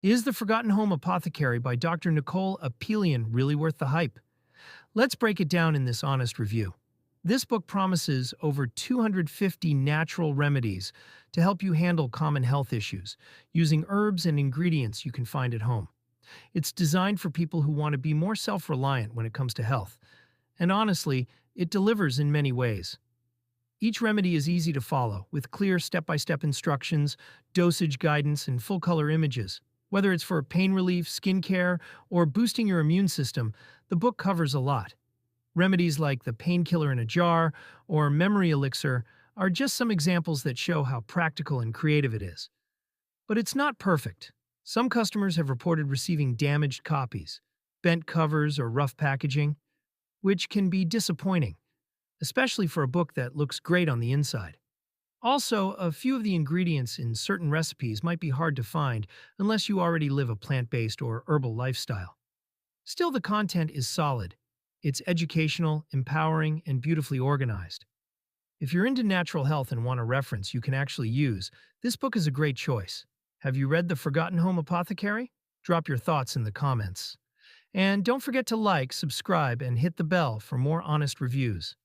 Is The Forgotten Home Apothecary by Dr. Nicole Apelian really worth the hype? Let's break it down in this honest review. This book promises over 250 natural remedies to help you handle common health issues using herbs and ingredients you can find at home. It's designed for people who want to be more self-reliant when it comes to health. And honestly, it delivers in many ways. Each remedy is easy to follow, with clear step-by-step instructions, dosage guidance, and full-color images. Whether it's for pain relief, skincare, or boosting your immune system, the book covers a lot. Remedies like the painkiller in a jar or memory elixir are just some examples that show how practical and creative it is. But it's not perfect. Some customers have reported receiving damaged copies, bent covers, or rough packaging, which can be disappointing, especially for a book that looks great on the inside. Also, a few of the ingredients in certain recipes might be hard to find unless you already live a plant-based or herbal lifestyle. Still, the content is solid. It's educational, empowering, and beautifully organized. If you're into natural health and want a reference you can actually use, this book is a great choice. Have you read The Forgotten Home Apothecary? Drop your thoughts in the comments. And don't forget to like, subscribe, and hit the bell for more honest reviews.